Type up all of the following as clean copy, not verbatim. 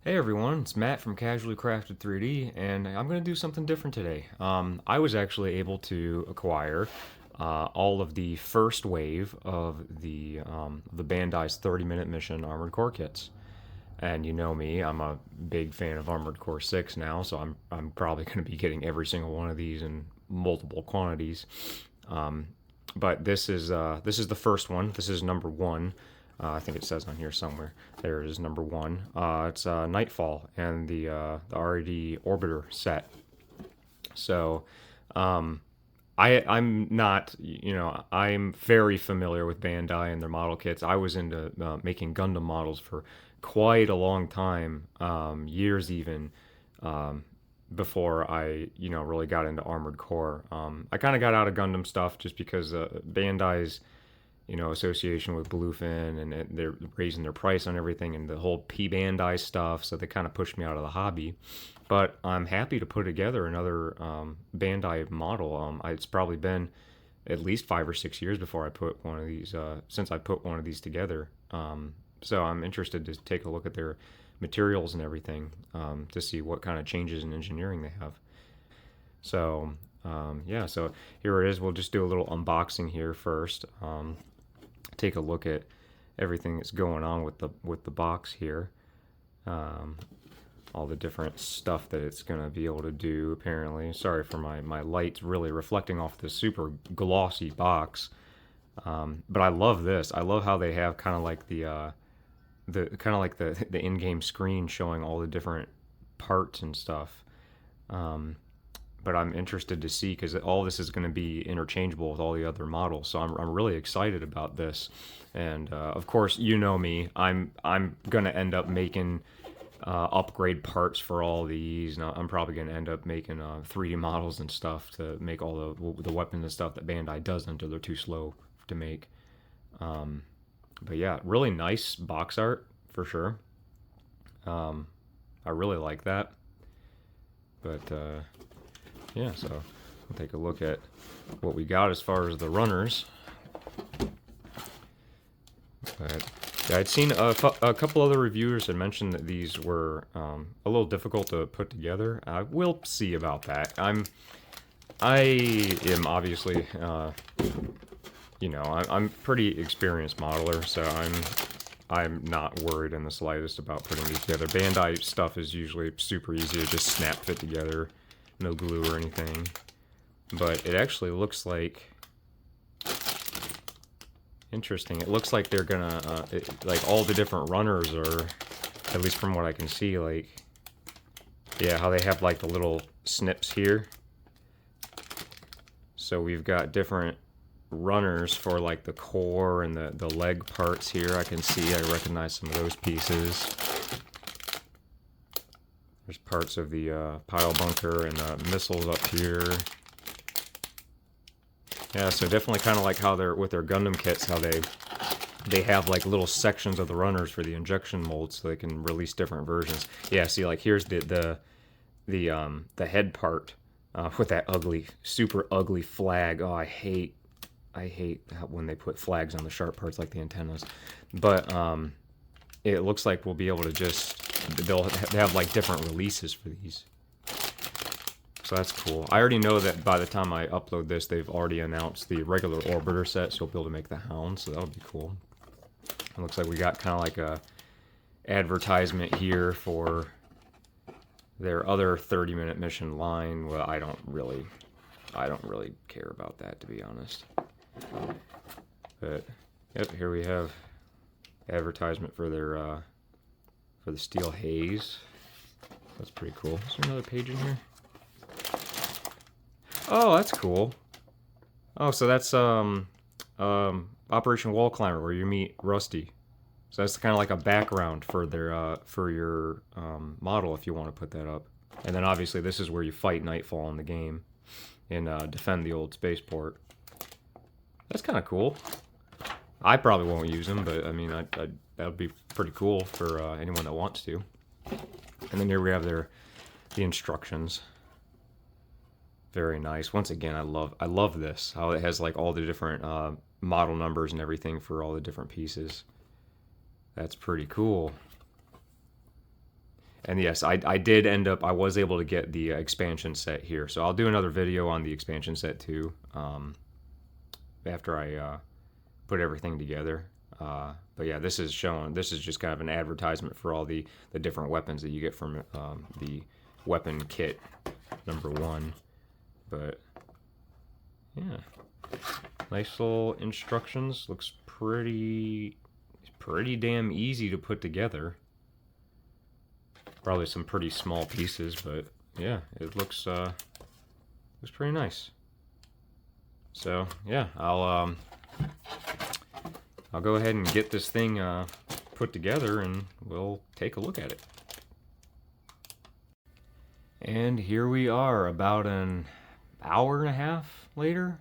Hey everyone, it's Matt from Casually Crafted 3D, and I'm going to do something different today. I was actually able to acquire all of the first wave of the Bandai's 30-minute mission Armored Core kits. And you know me, I'm a big fan of Armored Core 6 now, so I'm probably going to be getting every single one of these in multiple quantities. Um, but this is the first one. This is number one. I think it says on here somewhere. There it is, number one. It's Nightfall and the RAD Orbiter set. So, I'm not, I'm very familiar with Bandai and their model kits. I was into making Gundam models for quite a long time, years even, um, before I, really got into Armored Core. I kind of got out of Gundam stuff just because Bandai's, association with Bluefin and they're raising their price on everything and the whole P Bandai stuff. So they kind of pushed me out of the hobby. But I'm happy to put together another Bandai model. It's probably been at least 5 or 6 years before I put one of these, since I put one of these together. So I'm interested to take a look at their materials and everything to see what kind of changes in engineering they have. So yeah, so here it is. We'll just do a little unboxing here first. Take a look at everything that's going on with the box here. Um, all the different stuff that it's going to be able to do, apparently. Sorry for my lights really reflecting off this super glossy box. But I love this. I love how they have kind of like the in-game screen showing all the different parts and stuff. But I'm interested to see because all this is going to be interchangeable with all the other models. So I'm really excited about this. And of course, you know me. I'm going to end up making upgrade parts for all these. And I'm probably going to end up making 3D models and stuff to make all the weapons and stuff that Bandai does until they're too slow to make. But yeah, really nice box art for sure. I really like that. But yeah, so we'll take a look at what we got as far as the runners. But yeah, I'd seen a couple other reviewers had mentioned that these were a little difficult to put together. We'll see about that. I am obviously, I'm pretty experienced modeler, so I'm not worried in the slightest about putting these together. Bandai stuff is usually super easy to just snap fit together, no glue or anything. But it actually looks like interesting. It looks like they're gonna like all the different runners are, at least from what I can see, like yeah, how they have like the little snips here. So we've got different runners for like the core and the leg parts here. I can see, I recognize some of those pieces. There's parts of the pile bunker and missiles up here. Yeah, so definitely kind of like how they're with their Gundam kits, how they have like little sections of the runners for the injection molds, so they can release different versions. Yeah, see, like here's the head part with that ugly, super ugly flag. Oh, I hate when they put flags on the sharp parts like the antennas. But it looks like we'll be able to just they'll have like different releases for these. So that's cool. I already know that by the time I upload this, they've already announced the regular orbiter set, so you'll be able to make the Hound, so that'll be cool. It looks like we got kind of like a advertisement here for their other 30-minute mission line. Well, I don't really care about that, to be honest. But yep, here we have advertisement for their for the Steel Haze. That's pretty cool. Is there another page in here? Oh, that's cool. Oh, so that's Operation Wall Climber, where you meet Rusty. So that's kind of like a background for their for your model if you want to put that up. And then obviously this is where you fight Nightfall in the game and defend the old spaceport. That's kind of cool. I probably won't use them, but I mean, that would be pretty cool for anyone that wants to. And then here we have the instructions. Very nice. Once again, I love this. How it has like all the different model numbers and everything for all the different pieces. That's pretty cool. And yes, I did end up, I was able to get the expansion set here. So I'll do another video on the expansion set too, after I put everything together. But yeah, this is showing, this is just kind of an advertisement for all the different weapons that you get from the weapon kit #1. But yeah, nice little instructions. Looks pretty damn easy to put together. Probably some pretty small pieces, but yeah, it looks pretty nice. So yeah, I'll go ahead and get this thing put together, and we'll take a look at it. And here we are, about an hour and a half later.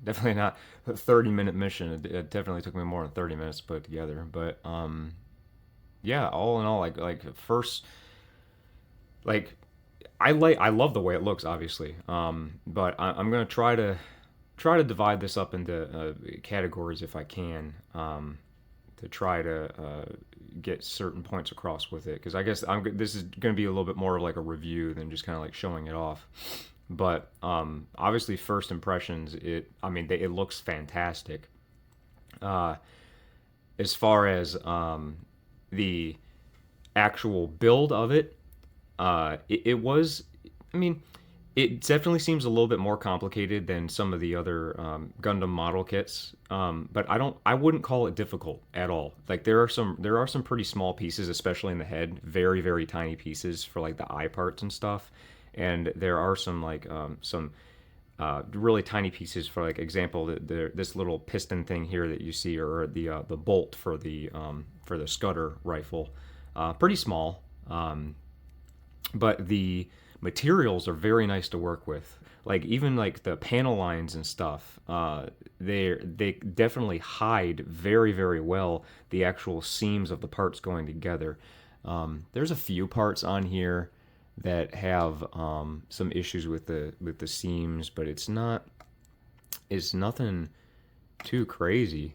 Definitely not a 30-minute mission. It definitely took me more than 30 minutes to put it together. But yeah, all in all, like first, like I love the way it looks, obviously. But I'm gonna try to divide this up into categories if I can, to try to get certain points across with it. Because I guess this is going to be a little bit more of like a review than just kind of like showing it off. But obviously, first impressions, it looks fantastic. As far as the actual build of it, it was, I mean, it definitely seems a little bit more complicated than some of the other Gundam model kits, but I wouldn't call it difficult at all. Like there are some pretty small pieces, especially in the head, very very tiny pieces for like the eye parts and stuff, and there are some like some really tiny pieces for, like, example, this little piston thing here that you see, or the bolt for the Scudder rifle, pretty small, but the materials are very nice to work with. Like even like the panel lines and stuff, they definitely hide very very well the actual seams of the parts going together. There's a few parts on here that have some issues with the seams, but it's nothing too crazy.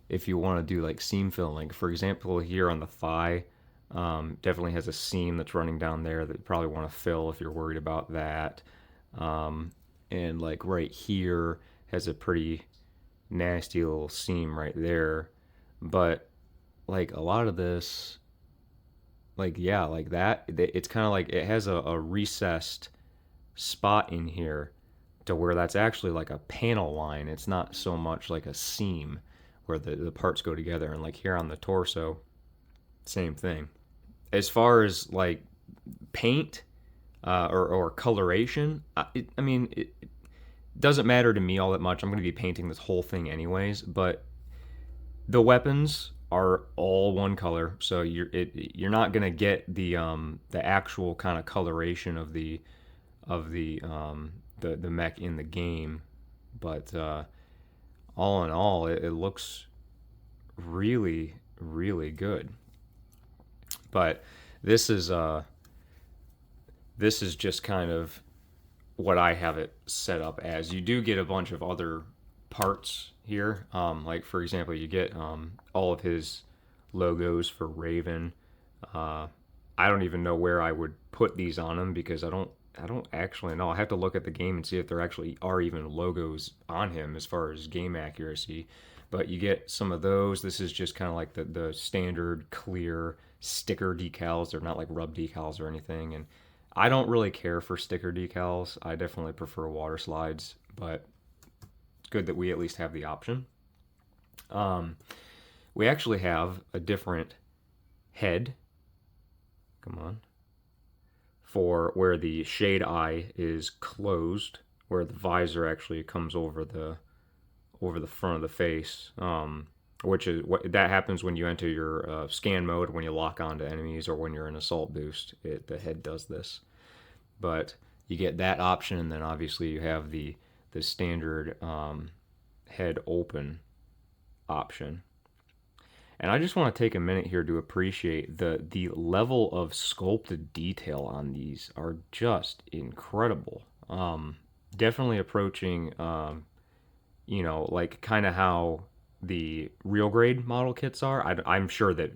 If you want to do like seam filling, for example, here on the thigh, definitely has a seam that's running down there that you probably want to fill if you're worried about that. And like right here has a pretty nasty little seam right there. But like a lot of this, like, yeah, like that, it's kind of like it has a recessed spot in here to where that's actually like a panel line. It's not so much like a seam where the parts go together. And like here on the torso, same thing. As far as like paint or coloration, it doesn't matter to me all that much. I'm going to be painting this whole thing anyways, but the weapons are all one color, so you're not going to get the actual kind of coloration of the mech in the game. But all in all, it looks really really good. But this is just kind of what I have it set up as. You do get a bunch of other parts here. Like for example, you get all of his logos for Raven. I don't even know where I would put these on him, because I don't actually know. I have to look at the game and see if there actually are even logos on him as far as game accuracy. But you get some of those. This is just kind of like the standard clear sticker decals. They're not like rub decals or anything. And I don't really care for sticker decals. I definitely prefer water slides, but it's good that we at least have the option. We actually have a different head. Come on. For where the shade eye is closed, where the visor actually comes over the front of the face, which is what that happens when you enter your scan mode, when you lock onto enemies, or when you're in assault boost. The head does this, but you get that option, and then obviously you have the standard head open option. And I just want to take a minute here to appreciate the level of sculpted detail on these are just incredible. Definitely approaching, like kind of how the real grade model kits are. I'm sure that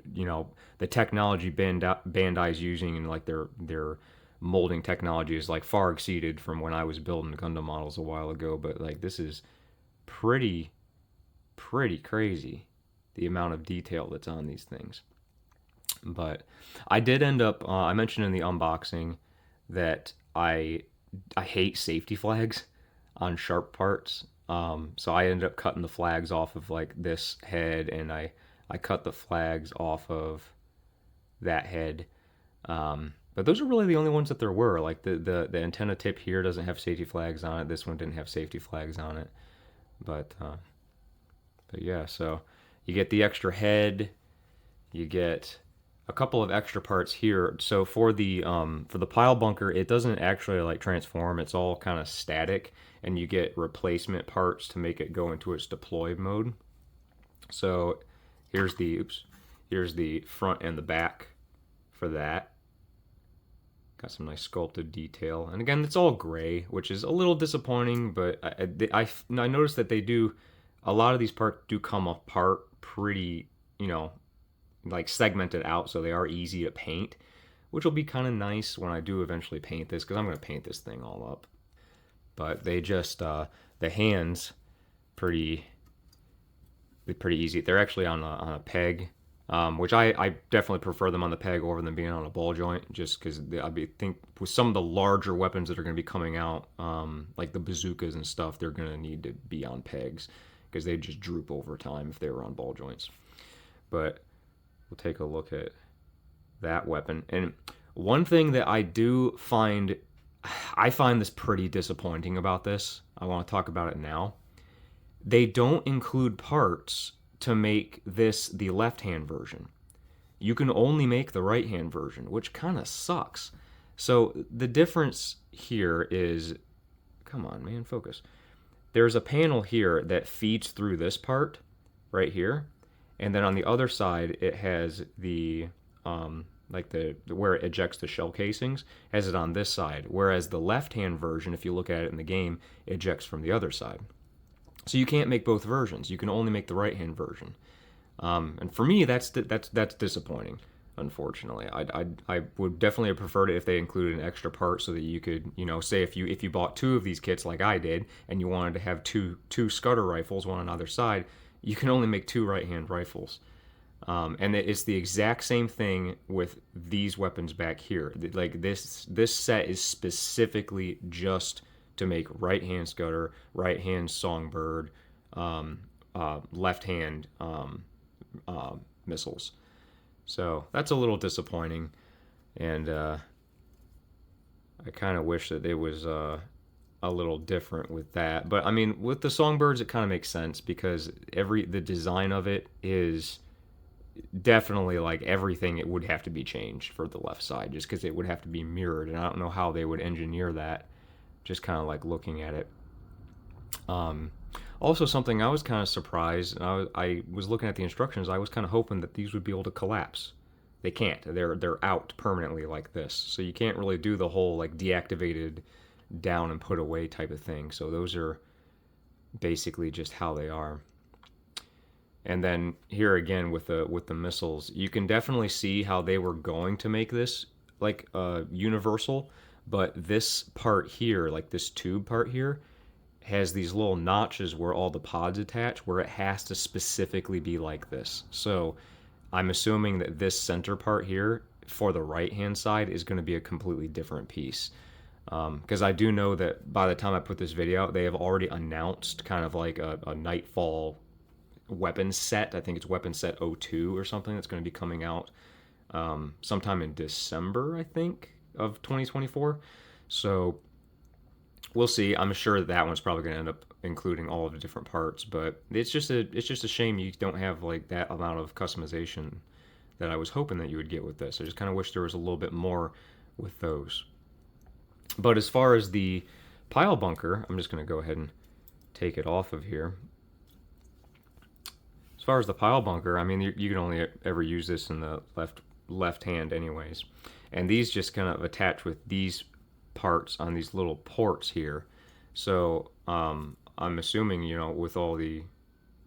the technology Bandai's using and like their molding technology is like far exceeded from when I was building Gundam models a while ago. But like this is pretty pretty crazy, the amount of detail that's on these things. But I did end up. I mentioned in the unboxing that I hate safety flags on sharp parts. So I ended up cutting the flags off of like this head, and I cut the flags off of that head. But those are really the only ones that there were. Like the antenna tip here doesn't have safety flags on it. This one didn't have safety flags on it. But yeah, so you get the extra head, you get a couple of extra parts here. So for the pile bunker, it doesn't actually like transform. It's all kind of static, and you get replacement parts to make it go into its deploy mode. So here's the front and the back for that. Got some nice sculpted detail, and again, it's all gray, which is a little disappointing. But I noticed that they do a lot of these parts do come apart pretty, like segmented out, so they are easy to paint, which will be kind of nice when I do eventually paint this, because I'm going to paint this thing all up. But they just the hands pretty pretty easy. They're actually on a peg, which I definitely prefer them on the peg over them being on a ball joint, just because think with some of the larger weapons that are going to be coming out, like the bazookas and stuff, they're going to need to be on pegs because they just droop over time if they were on ball joints. But we'll take a look at that weapon. And one thing that I find this pretty disappointing about this, I want to talk about it now. They don't include parts to make this the left-hand version. You can only make the right-hand version, which kind of sucks. So the difference here is, come on, man, focus. There's a panel here that feeds through this part right here, and then on the other side it has the where it ejects the shell casings, has it on this side, whereas the left-hand version, if you look at it in the game, ejects from the other side. So you can't make both versions. You can only make the right-hand version. And for me, that's disappointing. Unfortunately, I would definitely have preferred it if they included an extra part so that you could, say if you bought two of these kits like I did, and you wanted to have two Scudder rifles, one on either side, you can only make two right-hand rifles. And it's the exact same thing with these weapons back here. Like this set is specifically just to make right-hand Scudder, right-hand Songbird, left-hand missiles. So that's a little disappointing, and I kind of wish that it was a little different with that. But I mean, with the Songbirds, it kind of makes sense because the design of it is definitely like everything. It would have to be changed for the left side, just because it would have to be mirrored, and I don't know how they would engineer that. Just kind of like looking at it. Also, something I was kind of surprised, and I was looking at the instructions, I was kind of hoping that these would be able to collapse. They can't. They're out permanently like this. So you can't really do the whole like deactivated down and put away type of thing. So those are basically just how they are. And then here again with the missiles, you can definitely see how they were going to make this like universal, but this part here, like this tube part here, has these little notches where all the pods attach, where it has to specifically be like this. So I'm assuming that this center part here for the right hand side is going to be a completely different piece, because I do know that by the time I put this video out, they have already announced kind of like a NIGHTFALL weapon set. I think it's weapon set 02 or something that's going to be coming out sometime in December, I think, of 2024. So we'll see. I'm sure that one's probably going to end up including all of the different parts, but it's just a shame you don't have like that amount of customization that I was hoping that you would get with this. I just kind of wish there was a little bit more with those. But as far as the pile bunker, I'm just going to go ahead and take it off of here. As far as the pile bunker, I mean, you can only ever use this in the left hand anyways. And these just kind of attach with these parts on these little ports here. So I'm assuming, with all the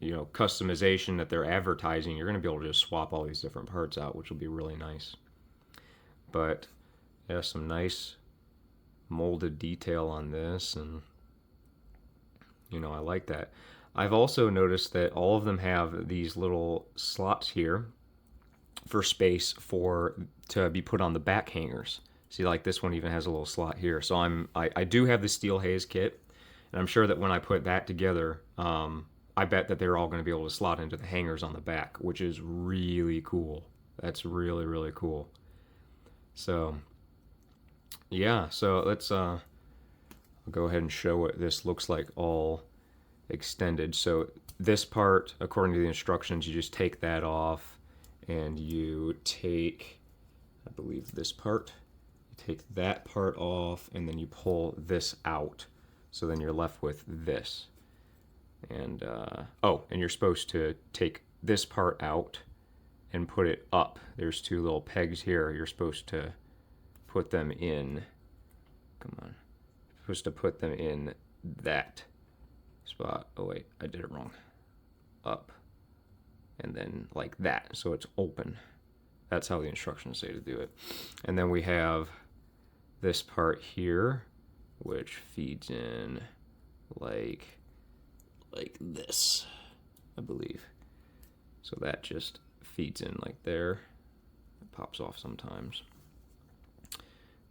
customization that they're advertising, you're going to be able to just swap all these different parts out, which will be really nice. But yeah, some nice molded detail on this, and I like that. I've also noticed that all of them have these little slots here for space to be put on the back hangers. See, like this one even has a little slot here. So I do have the steel haze kit, and I'm sure that when I put that together, I bet that they're all going to be able to slot into the hangers on the back, which is really cool. That's really, really cool. So yeah, so let's I'll go ahead and show what this looks like all extended. So this part, according to the instructions, you just take that off, and you take, I believe, this part. You take that part off, and then you pull this out. So then you're left with this. And and you're supposed to take this part out and put it up. There's two little pegs here. You're supposed to put them in. Come on. You're supposed to put them in that spot. Oh wait, I did it wrong. Up. And then like that, so it's open. That's how the instructions say to do it. And then we have this part here, which feeds in like this, I believe. So that just feeds in like there. It pops off sometimes.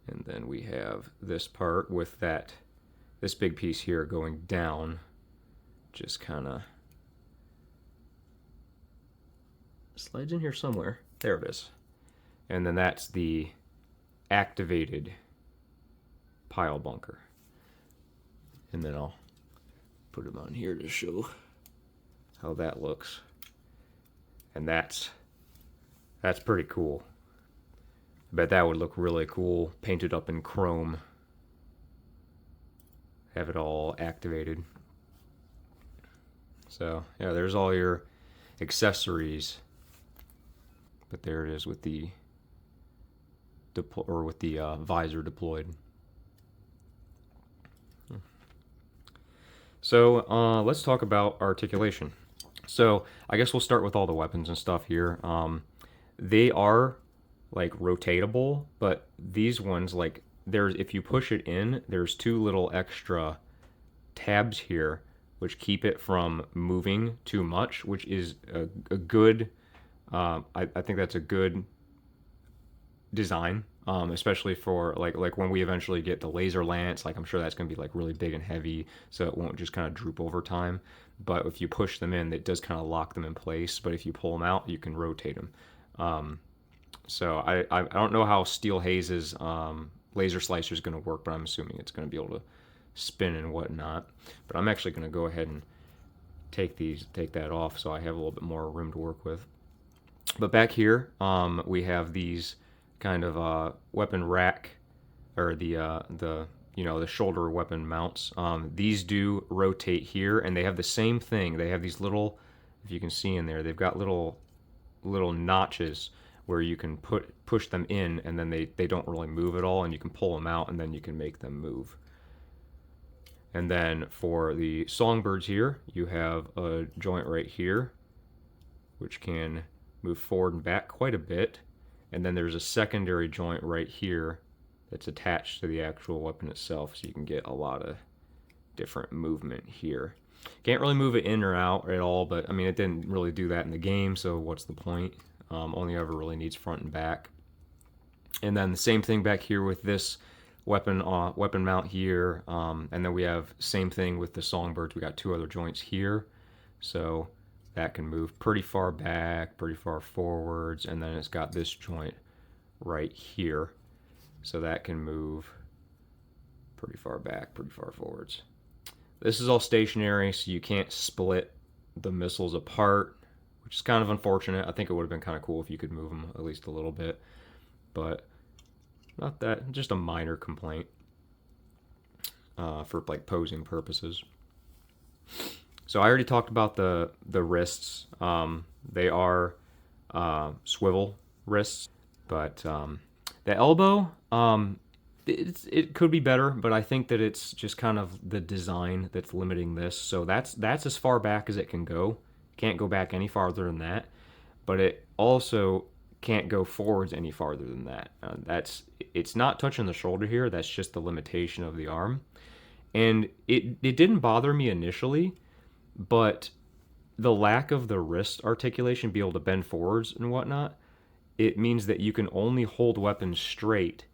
And then we have this part with this big piece here going down, just kind of slides in here somewhere. There it is. And then that's the activated pile bunker. And then I'll put them on here to show how that looks. And that's pretty cool. I bet that would look really cool painted up in chrome. Have it all activated. So yeah, there's all your accessories. But there it is with the visor deployed. So let's talk about articulation. So I guess we'll start with all the weapons and stuff here. They are like rotatable, but these ones, like, if you push it in, there's two little extra tabs here which keep it from moving too much, which is a good. I think that's a good design, especially for like when we eventually get the laser lance. Like, I'm sure that's going to be like really big and heavy, so it won't just kind of droop over time. But if you push them in, it does kind of lock them in place. But if you pull them out, you can rotate them. So I don't know how Steel Haze's laser slicer is going to work, but I'm assuming it's going to be able to spin and whatnot. But I'm actually going to go ahead and take that off, so I have a little bit more room to work with. But back here, we have these kind of weapon rack, or the shoulder weapon mounts. These do rotate here, and they have the same thing. They have these little, if you can see in there, they've got little notches where you can push them in, and then they don't really move at all, and you can pull them out, and then you can make them move. And then for the songbirds here, you have a joint right here, which can move forward and back quite a bit. And then there's a secondary joint right here that's attached to the actual weapon itself, so you can get a lot of different movement here. Can't really move it in or out at all, but I mean, it didn't really do that in the game, so what's the point? Only ever really needs front and back. And then the same thing back here with this weapon mount here, and then we have same thing with the songbirds. We got two other joints here, so that can move pretty far back, pretty far forwards, and then it's got this joint right here, so that can move pretty far back, pretty far forwards. This is all stationary, so you can't split the missiles apart, which is kind of unfortunate. I think it would have been kind of cool if you could move them at least a little bit, but not that, just a minor complaint for like posing purposes. So I already talked about the wrists. They are swivel wrists, but the elbow, it could be better, but I think that it's just kind of the design that's limiting this. So that's as far back as it can go. Can't go back any farther than that, but it also can't go forwards any farther than that. It's not touching the shoulder here. That's just the limitation of the arm. And it didn't bother me initially, but the lack of the wrist articulation, be able to bend forwards and whatnot, it means that you can only hold weapons straight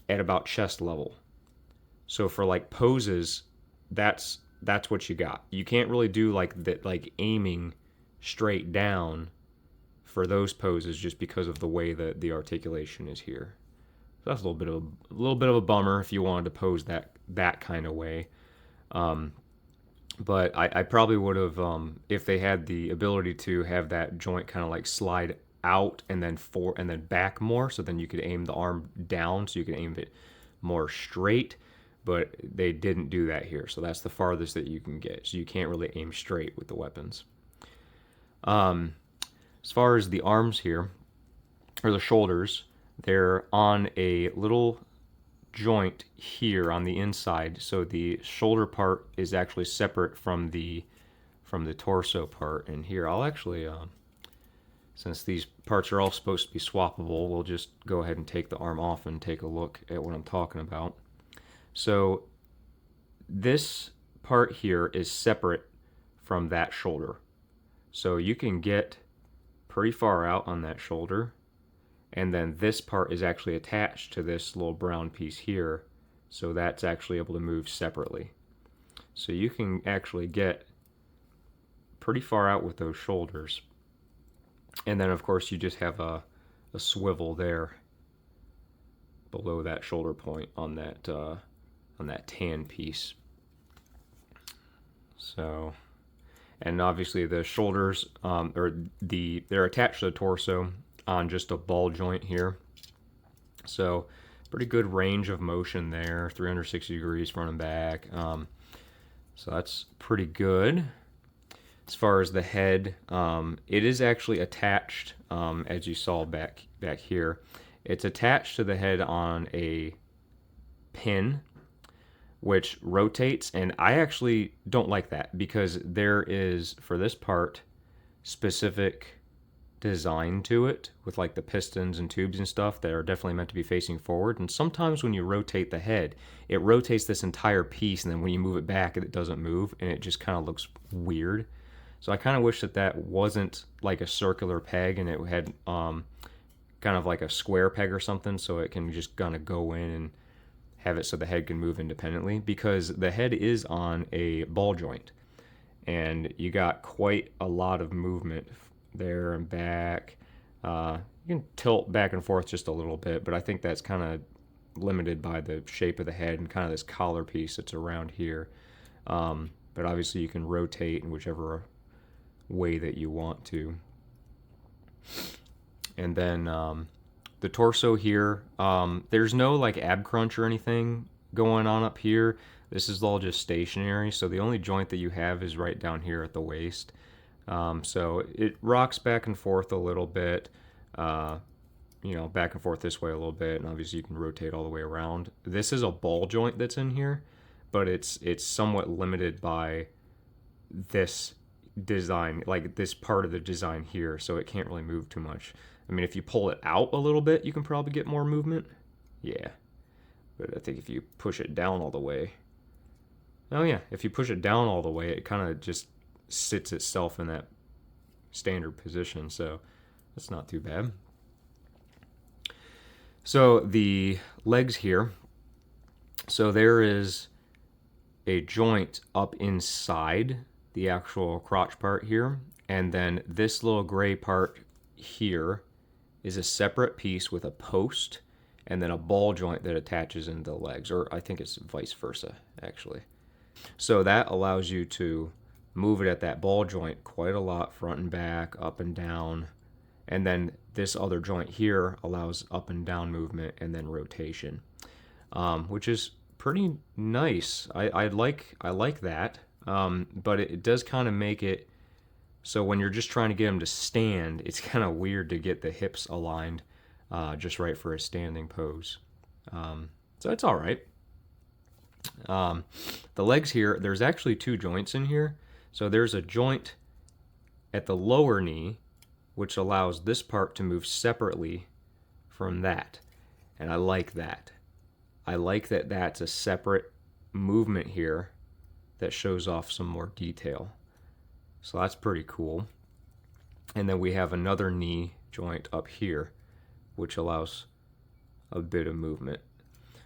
at about chest level. So for like poses, that's what you got. You can't really do like that, like aiming straight down for those poses, just because of the way that the articulation is here. So that's a little bit of a bummer if you wanted to pose that kind of way. But I probably would have, if they had the ability to have that joint kind of like slide out and then back more, so then you could aim the arm down, so you could aim it more straight. But they didn't do that here, so that's the farthest that you can get. So you can't really aim straight with the weapons. As far as the arms here, or the shoulders, they're on a little joint here on the inside, so the shoulder part is actually separate from the torso part. And here, I'll actually, since these parts are all supposed to be swappable, we'll just go ahead and take the arm off and take a look at what I'm talking about. So this part here is separate from that shoulder, so you can get pretty far out on that shoulder, and then this part is actually attached to this little brown piece here, so that's actually able to move separately. So you can actually get pretty far out with those shoulders. And then of course you just have a swivel there below that shoulder point on that tan piece. So, and obviously the shoulders, they're attached to the torso on just a ball joint here. So pretty good range of motion there, 360 degrees front and back. So that's pretty good. As far as the head, it is actually attached, as you saw back here. It's attached to the head on a pin, which rotates, and I actually don't like that, because there is, for this part, specific design to it with like the pistons and tubes and stuff that are definitely meant to be facing forward. And sometimes when you rotate the head, it rotates this entire piece, and then when you move it back, it doesn't move, and it just kind of looks weird. So I kind of wish that wasn't like a circular peg, and it had kind of like a square peg or something, so it can just kind of go in and have it so the head can move independently, because the head is on a ball joint, and you got quite a lot of movement there and back. You can tilt back and forth just a little bit, but I think that's kind of limited by the shape of the head and kind of this collar piece that's around here. But obviously you can rotate in whichever way that you want to. And then the torso here, there's no like ab crunch or anything going on up here. This is all just stationary, so the only joint that you have is right down here at the waist. So it rocks back and forth a little bit, back and forth this way a little bit, and obviously you can rotate all the way around. This is a ball joint that's in here, but it's somewhat limited by this design, like this part of the design here, so it can't really move too much. I mean, if you pull it out a little bit, you can probably get more movement. Yeah, but I think if you push it down all the way, oh yeah, if you push it down all the way, it kind of just sits itself in that standard position, so that's not too bad. So the legs here, so there is a joint up inside the actual crotch part here, and then this little gray part here is a separate piece with a post and then a ball joint that attaches into the legs, or I think it's vice versa actually. So that allows you to move it at that ball joint quite a lot, front and back, up and down, and then this other joint here allows up and down movement and then rotation, which is pretty nice. I like that, but it does kind of make it so when you're just trying to get them to stand, it's kind of weird to get the hips aligned just right for a standing pose. So it's all right. The legs here, there's actually two joints in here. So there's a joint at the lower knee, which allows this part to move separately from that. And I like that. I like that that's a separate movement here that shows off some more detail. So that's pretty cool. And then we have another knee joint up here, which allows a bit of movement.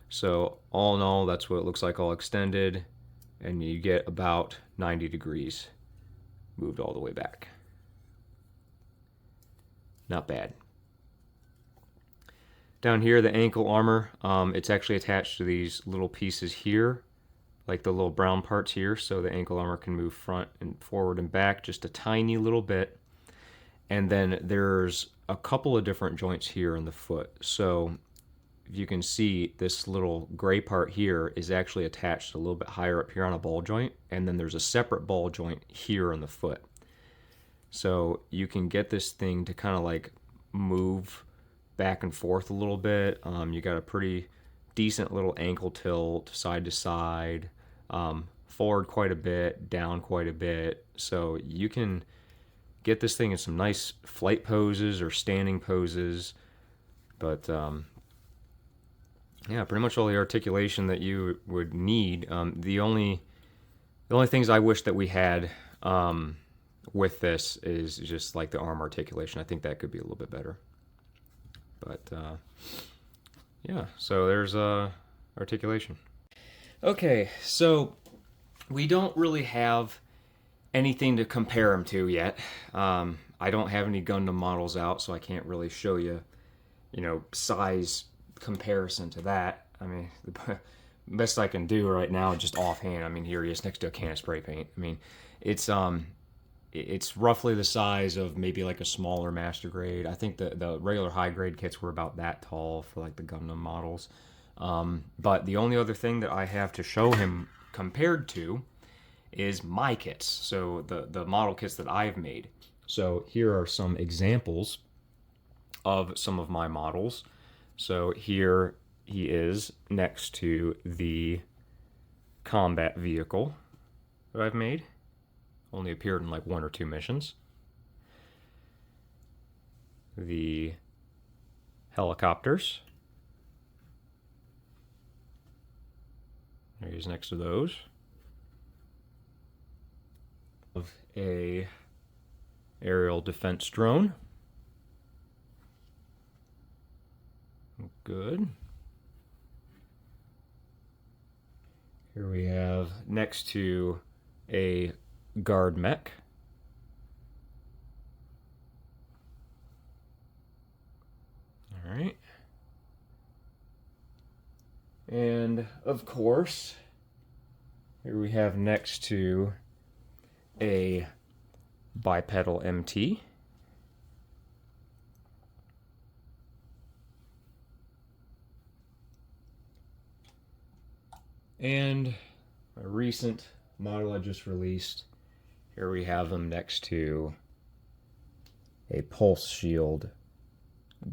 So all in all, that's what it looks like all extended, and you get about 90 degrees moved all the way back. Not bad. Down here, the ankle armor, it's actually attached to these little pieces here, like the little brown parts here, so the ankle armor can move front and forward and back just a tiny little bit. And then there's a couple of different joints here in the foot. So if you can see, this little gray part here is actually attached a little bit higher up here on a ball joint, and then there's a separate ball joint here in the foot. So you can get this thing to kind of like move back and forth a little bit. You got a pretty decent little ankle tilt side to side, forward quite a bit, down quite a bit. So you can get this thing in some nice flight poses or standing poses. But yeah, pretty much all the articulation that you would need. The only things I wish that we had with this is just like the arm articulation. I think that could be a little bit better. But yeah, so there's articulation. Okay, so we don't really have anything to compare them to yet. I don't have any Gundam models out, so I can't really show you, size comparison to that. I mean, the best I can do right now, just offhand, I mean, here he is next to a can of spray paint. I mean, it's roughly the size of maybe like a smaller master grade. I think the regular high grade kits were about that tall for like the Gundam models. But the only other thing that I have to show him compared to is my kits. So the model kits that I've made. So here are some examples of some of my models. So here he is next to the combat vehicle that I've made. Only appeared in like 1 or 2 missions. The helicopters. There he is next to those. Of a aerial defense drone. Good. Here we have next to a guard mech. All right. And of course, here we have next to a bipedal MT. And a recent model I just released. Here we have them next to a pulse shield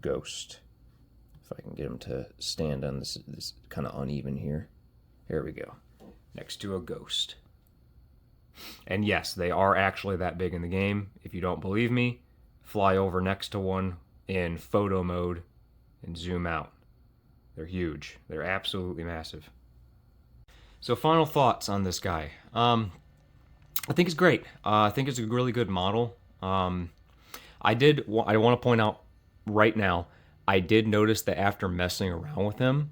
ghost. If I can get him to stand on this kind of uneven here. Here we go. Next to a ghost. And yes, they are actually that big in the game. If you don't believe me, fly over next to one in photo mode and zoom out. They're huge. They're absolutely massive. So final thoughts on this guy. I think it's great. I think it's a really good model. I want to point out right now, I did notice that after messing around with him,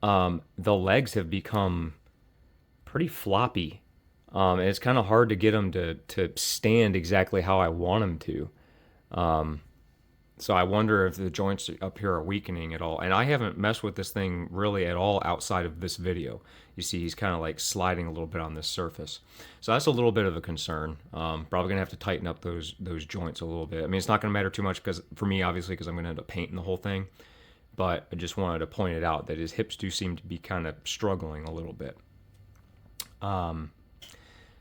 the legs have become pretty floppy. And it's kind of hard to get them to stand exactly how I want them to. So I wonder if the joints up here are weakening at all. And I haven't messed with this thing really at all outside of this video. You see he's kind of like sliding a little bit on this surface. So that's a little bit of a concern. Probably going to have to tighten up those joints a little bit. I mean, it's not going to matter too much for me, obviously, because I'm going to end up painting the whole thing. But I just wanted to point it out that his hips do seem to be kind of struggling a little bit.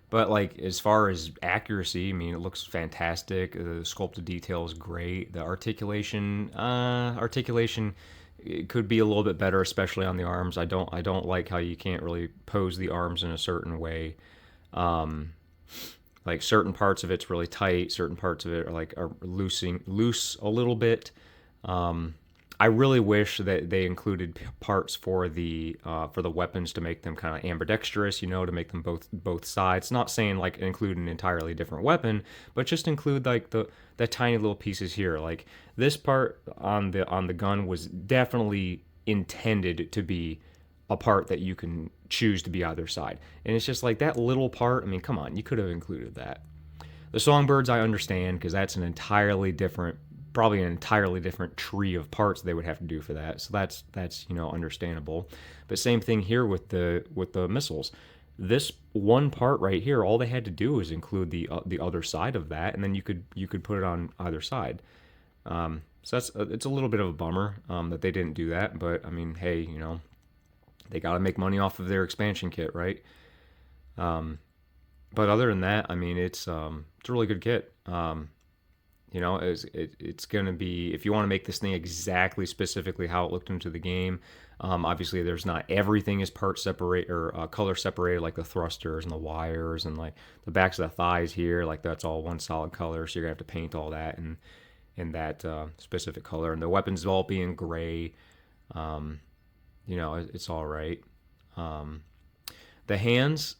But like as far as accuracy, I mean, it looks fantastic. The sculpted detail is great. The articulation it could be a little bit better, especially on the arms. I don't like how you can't really pose the arms in a certain way. Like certain parts of it's really tight, certain parts of it are loose a little bit. I really wish that they included parts for the weapons to make them kind of ambidextrous, to make them both sides. Not saying like include an entirely different weapon, but just include like the tiny little pieces here. Like this part on the gun was definitely intended to be a part that you can choose to be either side. And it's just like that little part. I mean, come on, you could have included that. The songbirds I understand because that's probably an entirely different tree of parts they would have to do for that. So that's understandable. But same thing here with the missiles. This one part right here, all they had to do was include the other side of that, and then you could put it on either side. So it's a little bit of a bummer that they didn't do that. But I mean, hey, they got to make money off of their expansion kit, right? But other than that, I mean, it's a really good kit. It's going to be, if you want to make this thing exactly specifically how it looked into the game, obviously there's not everything is part separate or color separated, like the thrusters and the wires and like the backs of the thighs here, like that's all one solid color. So you're going to have to paint all that in that specific color. And the weapons all being gray, it's all right. The hands,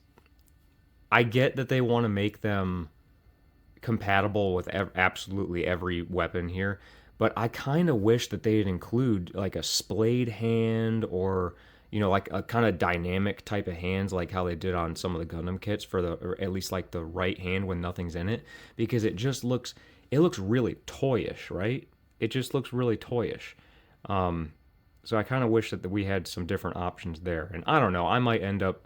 I get that they want to make them compatible with absolutely every weapon here, but I kind of wish that they'd include like a splayed hand or like a kind of dynamic type of hands, like how they did on some of the Gundam kits or at least like the right hand when nothing's in it, because it looks really toyish, right? It just looks really toyish. So I kind of wish that we had some different options there, and I don't know, I might end up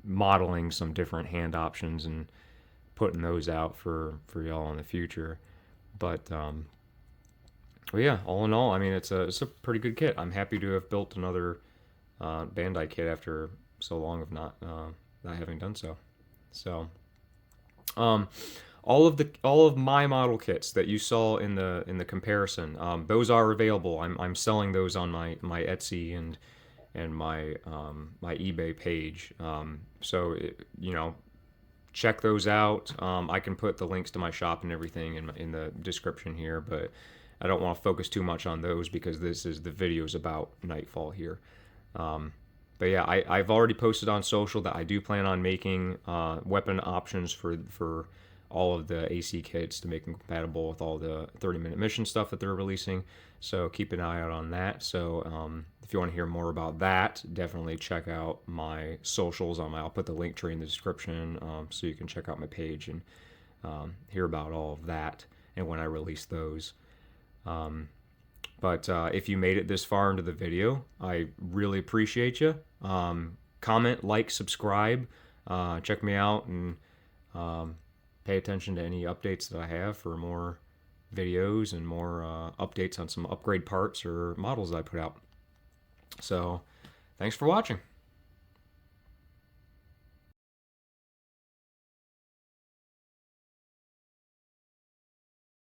modeling some different hand options and putting those out for y'all in the future. But yeah, all in all, I mean, it's a pretty good kit. I'm happy to have built another Bandai kit after so long of not having done so. So all of my model kits that you saw in the comparison, those are available. I'm selling those on my Etsy and my my eBay page. So check those out. I can put the links to my shop and everything in the description here, but I don't want to focus too much on those because this is the videos about Nightfall here. But yeah, I've already posted on social that I do plan on making weapon options for all of the AC kits to make them compatible with all the 30-minute mission stuff that they're releasing. So keep an eye out on that. So if you want to hear more about that, definitely check out my socials. I'll put the link tree in the description so you can check out my page and hear about all of that and when I release those. But if you made it this far into the video, I really appreciate you. Comment, like, subscribe, check me out, and pay attention to any updates that I have for more videos and more updates on some upgrade parts or models that I put out. So, thanks for watching.